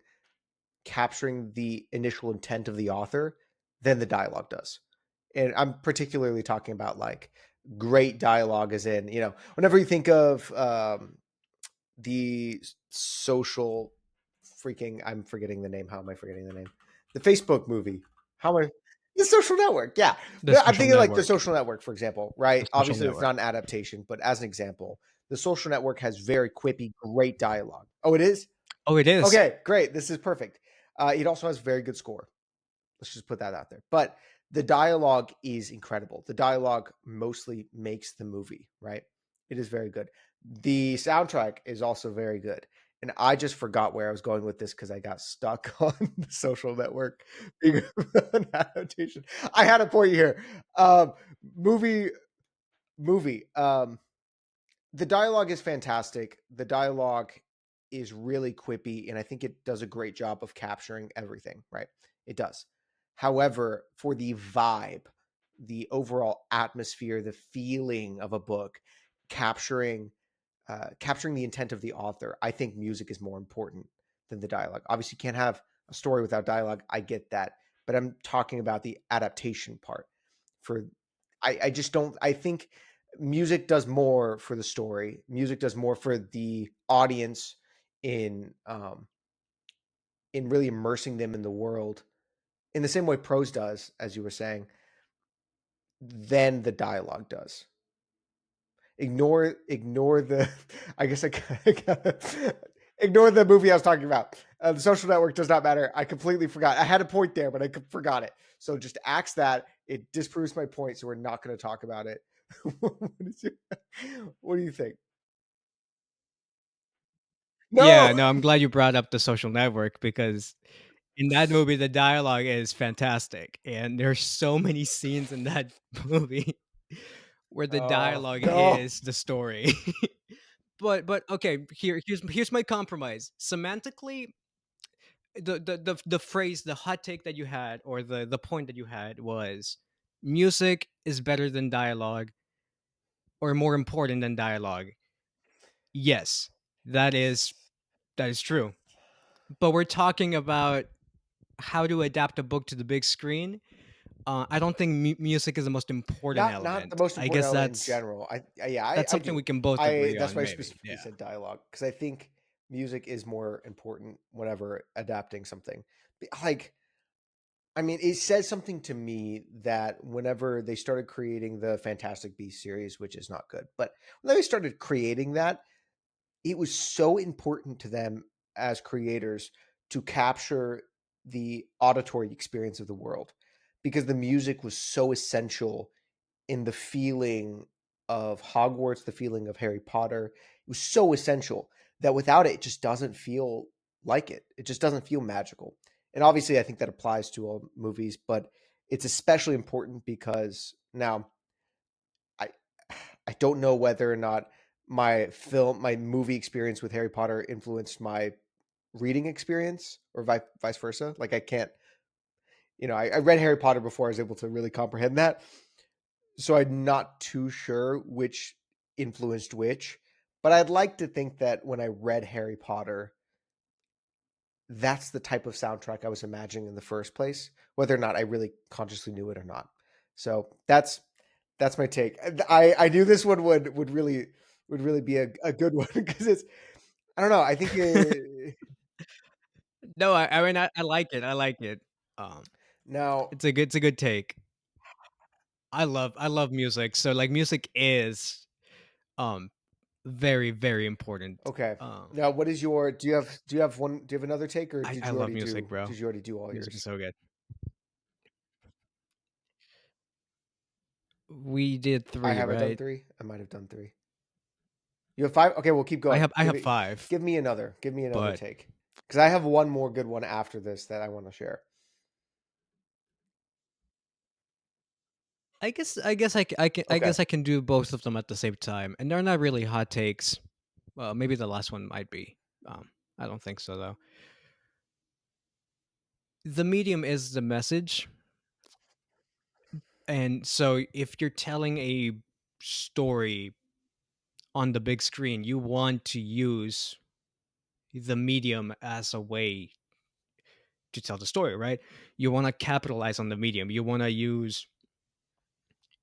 the initial intent of the author than the dialogue does. And I'm particularly talking about like great dialogue, as in, whenever you think of the social freaking, I'm forgetting the name. How am I forgetting the name? The Facebook movie. How am I? The Social Network. Yeah. The I'm Social thinking like the Network. Social Network, for example, The right? Social Obviously, it's Network. not an adaptation, but as an example, the Social Network has very quippy, great dialogue. Oh, it is? Oh, it is. Okay, great. This is perfect. It also has very good score. Let's just put that out there. But the dialogue is incredible. The dialogue mostly makes the movie, right? It is very good. The soundtrack is also very good. And I just forgot where I was going with this because I got stuck on the social network being an adaptation. I had a point here. Um, movie, movie. The dialogue is fantastic. The dialogue is really quippy, and I think it does a great job of capturing everything, right? It does. However, for the vibe, the overall atmosphere, the feeling of a book, capturing capturing the intent of the author, I think music is more important than the dialogue. Obviously, you can't have a story without dialogue. I get that, but I'm talking about the adaptation part. For I just don't. I think music does more for the story. Music does more for the audience in really immersing them in the world in the same way prose does, as you were saying, than the dialogue does. Ignore the. I guess gotta ignore the movie I was talking about. The Social Network does not matter. I completely forgot. I had a point there, but I forgot it. So just axe that. It disproves my point. So we're not going to talk about it. What do you think? Yeah, No. no, I'm glad you brought up The Social Network because in that movie, the dialogue is fantastic, and there's so many scenes in that movie where the Oh dialogue no. is the story. But okay, here's my compromise. Semantically, the phrase, the hot take that you had, or the point that you had was music is better than dialogue or more important than dialogue. Yes, that is that is true. But we're talking about how to adapt a book to the big screen. I don't think music is the most important Not the element. most I important guess element in that's general. Yeah, that's I something do. we can both I agree That's on, why I maybe. specifically Yeah. said dialogue because I think music is more important whenever adapting something. Like, I mean, it says something to me that whenever they started creating the Fantastic Beasts series, which is not good, but when they started creating that, it was so important to them as creators to capture the auditory experience of the world because the music was so essential in the feeling of Hogwarts, the feeling of Harry Potter. It was so essential that without it, it just doesn't feel like it. It just doesn't feel magical. And obviously, I think that applies to all movies, but it's especially important because now I I don't know whether or not my movie experience with Harry Potter influenced my reading experience or vice versa. Like I can't. I read Harry Potter before I was able to really comprehend that. So I'm not too sure which influenced which, but I'd like to think that when I read Harry Potter, that's the type of soundtrack I was imagining in the first place, whether or not I really consciously knew it or not. So that's my take. I knew this one would really be a good one because it's I don't know. I think No, I mean, I like it, I like it. Um, now. it's a good take. I love music, so, like, music is, um, very, very important. Okay. Um, Now, what is your? Do you have another take, or I love music, did bro. you already do all Music is yours? so good. We did I 3, haven't done right? three. I might have done three. You have five. Okay, we'll keep going. I have 5, Give me another. Give me another but take, because I have one more good one after this that I want to share. I Okay. guess I can do both of them at the same time, and they're not really hot takes. Well, maybe the last one might be. I don't think so though. The medium is the message, and so if you're telling a story on the big screen, you want to use the medium as a way to tell the story, right? You want to capitalize on the medium. You want to use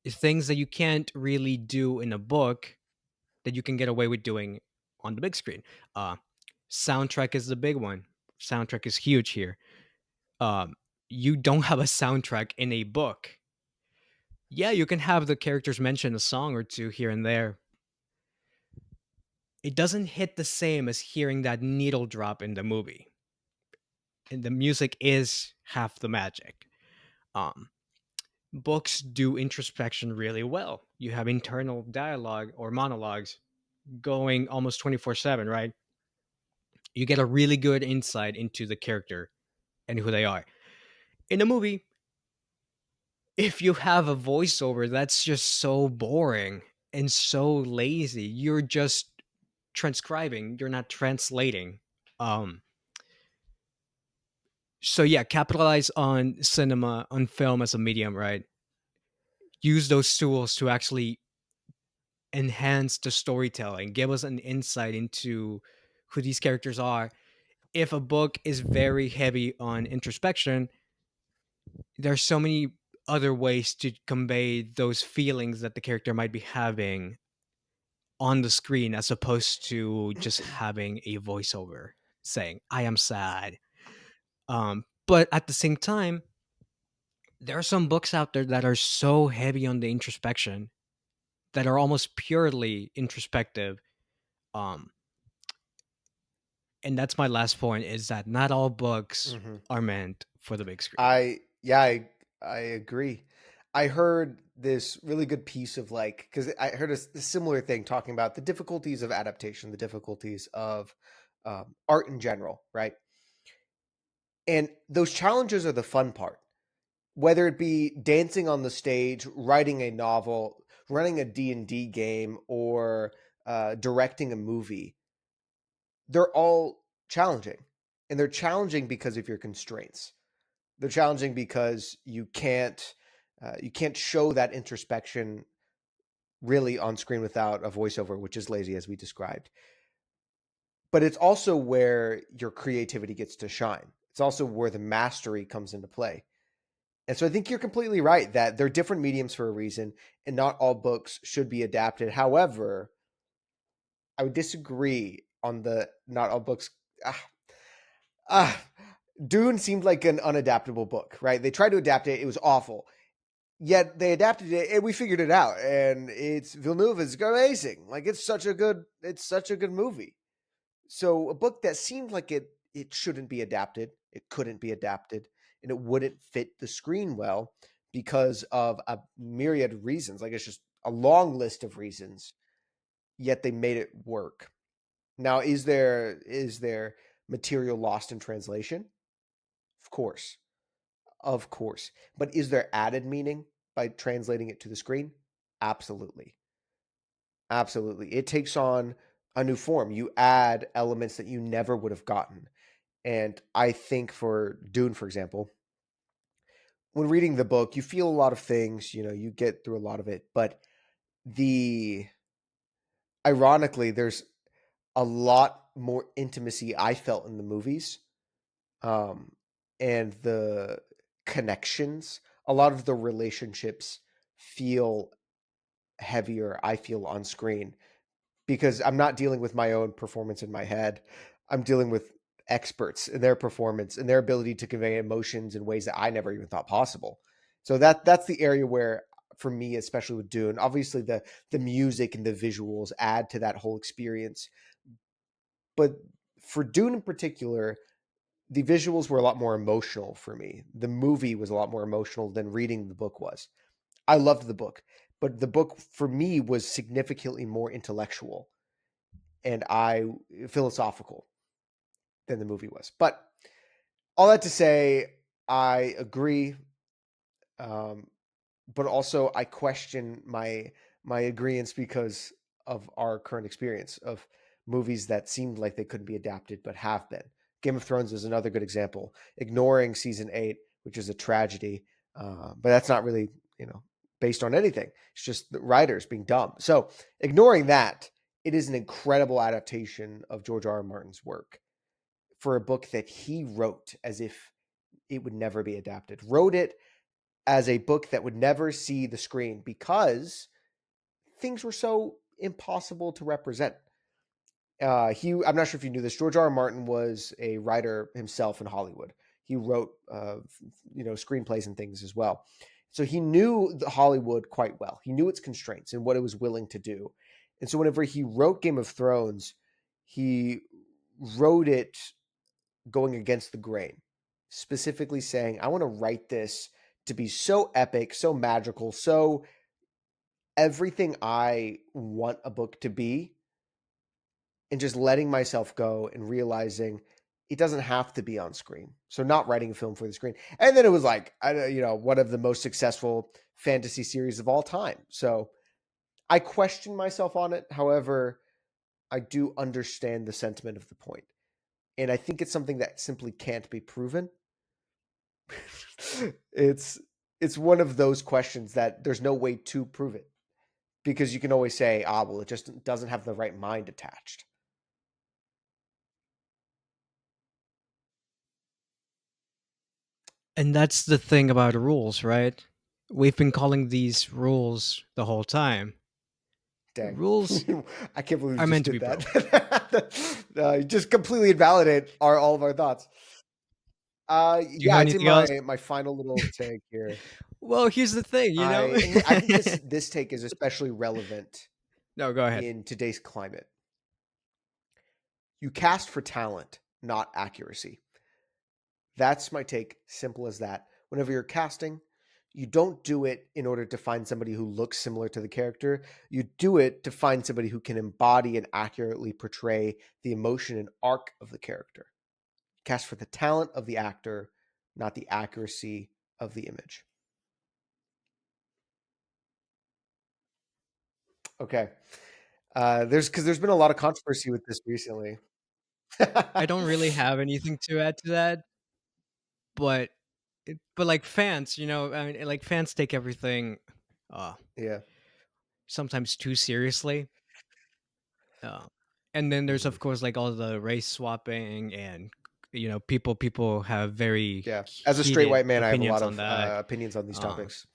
things that you can't really do in a book that you can get away with doing on the big screen. Uh, Soundtrack is the big one. Soundtrack is huge here. Um, you don't have a soundtrack in a book. Yeah, you can have the characters mention a song or two here and there. It doesn't hit the same as hearing that needle drop in the movie. And the music is half the magic. Um, Books do introspection really well. You have internal dialogue or monologues going almost 24/7, right? You get a really good insight into the character and who they are. In a movie, if you have a voiceover, that's just so boring and so lazy. You're just transcribing, you're not translating. Um so yeah, capitalize on cinema, on film as a medium, right? Use those tools to actually enhance the storytelling, give us an insight into who these characters are. If a book is very heavy on introspection, there's so many other ways to convey those feelings that the character might be having on the screen as opposed to just having a voiceover saying I am sad. But at the same time, there are some books out there that are so heavy on the introspection that are almost purely introspective. um and that's my last point, is that not all books hmm are meant for the big screen. I yeah, I agree. I heard this really good piece of like because I heard a similar thing talking about the difficulties of adaptation, the difficulties of art in general, right? And those challenges are the fun part. Whether it be dancing on the stage, writing a novel, running a D&D game, or directing a movie, they're all challenging. And they're challenging because of your constraints. They're challenging because you can't show that introspection really on screen without a voiceover, which is lazy as we described. But it's also where your creativity gets to shine. It's also where the mastery comes into play. And so I think you're completely right that they're different mediums for a reason, and not all books should be adapted. However, I would disagree on the not all books. Ah, ah, Dune seemed like an unadaptable book, right? They tried to adapt it; it was awful. Yet they adapted it, and we figured it out. And it's Villeneuve is amazing. Like it's such a good movie. So a book that seemed like it shouldn't be adapted, it couldn't be adapted, and it wouldn't fit the screen well because of a myriad of reasons. Like it's just a long list of reasons. Yet they made it work. Now, is there material lost in translation? Of course, of course. But is there added meaning by translating it to the screen? Absolutely, absolutely. It takes on a new form. You add elements that you never would have gotten. And I think for Dune, for example, when reading the book, you feel a lot of things, you get through a lot of it, but the ironically, there's a lot more intimacy I felt in the movies, um, and the connections. A lot of the relationships feel heavier, I feel, on screen because I'm not dealing with my own performance in my head. I'm dealing with experts and their performance and their ability to convey emotions in ways that I never even thought possible. So that's the area where, for me, especially with Dune, obviously the music and the visuals add to that whole experience. But for Dune in particular, the visuals were a lot more emotional for me. The movie was a lot more emotional than reading the book was. I loved the book, but the book for me was significantly more intellectual and I philosophical than the movie was. But all that to say, I agree, um, but also I question my agreements because of our current experience of movies that seemed like they couldn't be adapted but have been. Game of Thrones is another good example. Ignoring season 8, which is a tragedy, but that's not really based on anything. It's just the writers being dumb. So ignoring that, it is an incredible adaptation of George R. R. Martin's work for a book that he wrote as if it would never be adapted. Wrote it as a book that would never see the screen because things were so impossible to represent. I'm not sure if you knew this. George R. R. Martin was a writer himself in Hollywood. He wrote, screenplays and things as well. So he knew the Hollywood quite well. He knew its constraints and what it was willing to do. And so whenever he wrote Game of Thrones, he wrote it going against the grain, specifically saying, I want to write this to be so epic, so magical, so everything I want a book to be, and just letting myself go and realizing it doesn't have to be on screen. So not writing a film for the screen. And then it was like, one of the most successful fantasy series of all time. So I question myself on it. However, I do understand the sentiment of the point. And I think it's something that simply can't be proven. it's it's one of those questions that there's no way to prove it because you can always say, well, it just doesn't have the right mind attached. And that's the thing about rules, right? We've been calling these rules the whole time. Dang. Rules I can't believe you are just meant to did be that. broken. You just completely invalidate all of our thoughts. Do you Yeah, have I'd say anything my else? my final little take here. Well, here's the thing, you know? I think this take is especially relevant No, go ahead. in today's climate. You cast for talent, not accuracy. That's my take. Simple as that. Whenever you're casting, you don't do it in order to find somebody who looks similar to the character. You do it to find somebody who can embody and accurately portray the emotion and arc of the character. Cast for the talent of the actor, not the accuracy of the image. Okay. There's been a lot of controversy with this recently. I don't really have anything to add to that, but like fans, I mean, like fans take everything uh Yeah. sometimes too seriously. Uh, and then there's Mhm. of course like all the race swapping and people have very Yeah. As a straight heated white man, I have a opinions lot on of that. opinions on these Um topics.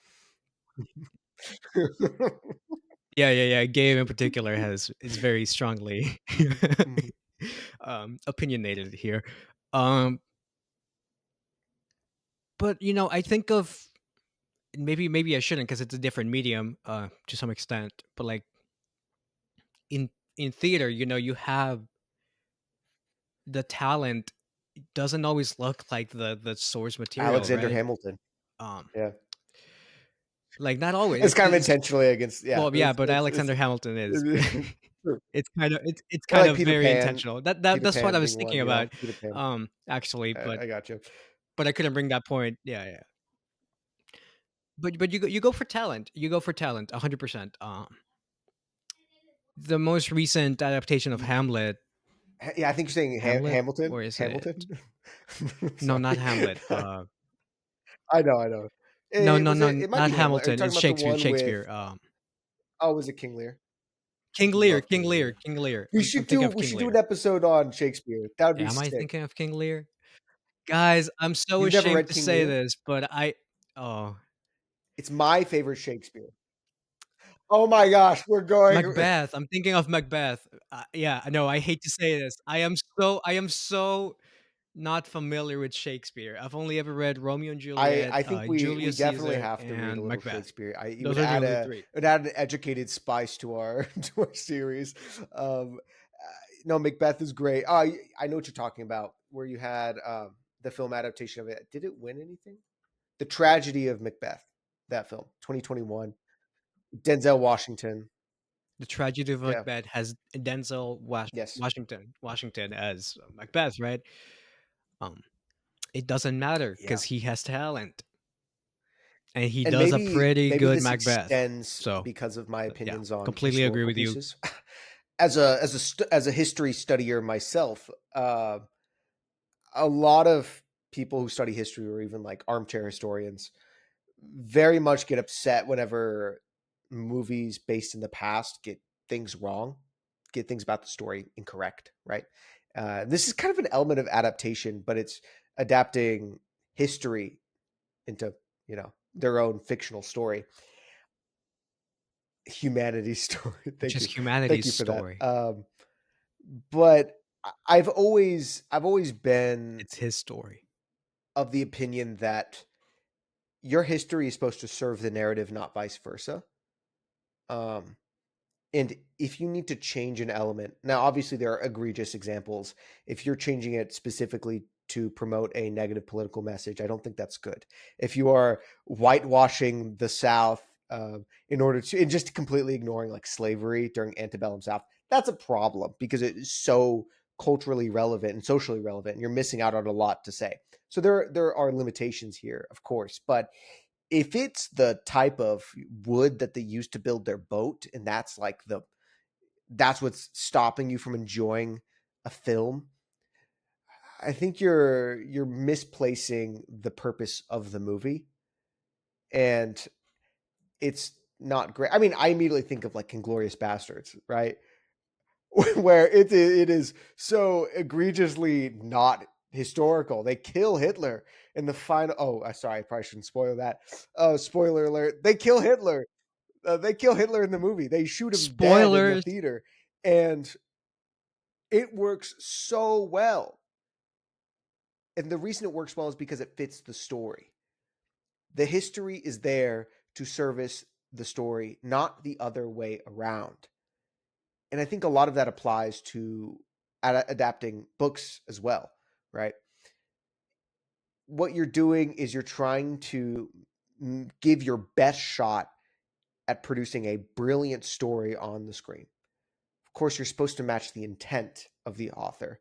yeah, yeah, yeah. Gabe in particular is very strongly Mhm. opinionated here. Um but I think of maybe I shouldn't because it's a different medium to some extent, but like in theater, you have the talent doesn't always look like the source material, Alexander right? Hamilton. Um, Yeah. like not always. It's kind of intentionally against, yeah. Well, yeah, but Alexander Hamilton is. True. It's Or kind like of very intentional. Peter That's what I Pan was being thinking one, about, Peter Pan. actually, I got you. but I couldn't bring that point. Yeah, yeah. But you go for talent. You go for talent, 100%. The most recent adaptation of Hamlet, Yeah, I think you're saying Hamlet, Hamilton. or is it? Hamilton. No, not Sorry. Hamlet. I know. No, no, Was no, it might not be Hamlet. Are you Hamilton. talking It's about the Shakespeare. one with Shakespeare. oh, was it King Lear? King Lear. Love King King Lear. Lear. King Lear. We I'm should thinking do of King an Lear. episode on Shakespeare. That would be Am I sick. thinking of King Lear? Guys, I'm so You've never ashamed read to King say Lear? this, but oh, It's my favorite Shakespeare. Oh my gosh, we're going Macbeth. I'm thinking of Macbeth. Yeah, no, I hate to say this. I am so not familiar with Shakespeare. I've only ever read Romeo and Juliet, I think we Julius definitely Caesar, have to read a and little Macbeth. Shakespeare. It Those would are the add only 3. an educated spice to our to our series. No, Macbeth is great. Oh, I know what you're talking about. Where you had the film adaptation of it. Did it win anything? The Tragedy of Macbeth. That film, 2021. Denzel Washington. The Tragedy of Yeah. Macbeth has Denzel Yes. Washington as Macbeth, right? Um, it doesn't matter Yeah. because he has talent, and he And does a pretty maybe good this Macbeth. extends So, because of my yeah, opinions on completely agree historical with you. pieces. As a history studier myself, a lot of people who study history or even like armchair historians very much get upset whenever movies based in the past get things wrong, get things about the story incorrect, right? This is kind of an element of adaptation, but it's adapting history into, their own fictional story, humanity story. Which is Thank humanity's you for that. story. But I've always been It's his story. of the opinion that your history is supposed to serve the narrative, not vice versa. Um, and if you need to change an element, now obviously there are egregious examples. If you're changing it specifically to promote a negative political message, I don't think that's good. If you are whitewashing the South in order to, and just completely ignoring like slavery during antebellum South, that's a problem because it is so culturally relevant and socially relevant, and you're missing out on a lot to say. So there are limitations here, of course, but if it's the type of wood that they used to build their boat and that's what's stopping you from enjoying a film, I think you're misplacing the purpose of the movie, and it's not great. I mean, I immediately think of like Inglorious Bastards, right? Where it is so egregiously not historical. They kill Hitler in the final. Oh, sorry, I probably shouldn't spoil that. Oh, spoiler alert! They kill Hitler. They kill Hitler in the movie. They shoot him dead in the Spoilers! theater, and it works so well. And the reason it works well is because it fits the story. The history is there to service the story, not the other way around. And I think a lot of that applies to adapting books as well, right? What you're doing is you're trying to give your best shot at producing a brilliant story on the screen. Of course, you're supposed to match the intent of the author,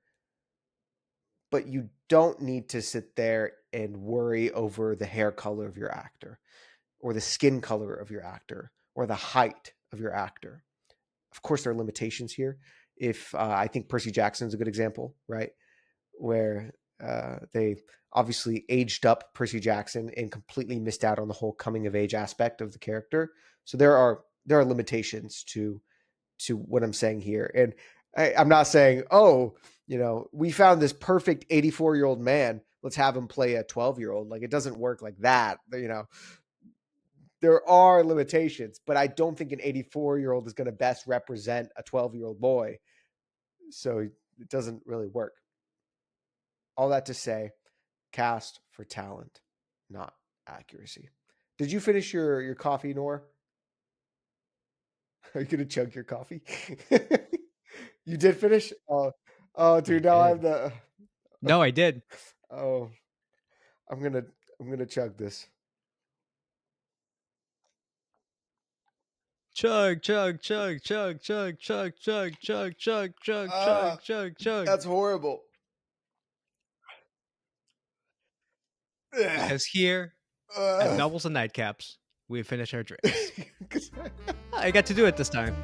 but you don't need to sit there and worry over the hair color of your actor or the skin color of your actor or the height of your actor. Of course, there are limitations here. If I think Percy Jackson is a good example, right? Where they obviously aged up Percy Jackson and completely missed out on the whole coming of age aspect of the character. So there are limitations to what I'm saying here, and I'm not saying, oh, we found this perfect 84-year-old man. Let's have him play a 12-year-old. Like it doesn't work like that. There are limitations, but I don't think an 84-year-old is going to best represent a 12-year-old boy. So it doesn't really work. All that to say, cast for talent, not accuracy. Did you finish your coffee, Nor? Are you gonna chug your coffee? You did finish? Oh, I dude, now I have did. the. No, I did. Oh, I'm gonna I'm gonna chug this. Chug, chug, chug, chug, chug, chug, chug, chug, chug, chug, chug, Ah, chug, chug. that's horrible. Ugh. Because here at Ugh. Novels and Nightcaps, we finish our drinks. I got to do it this time.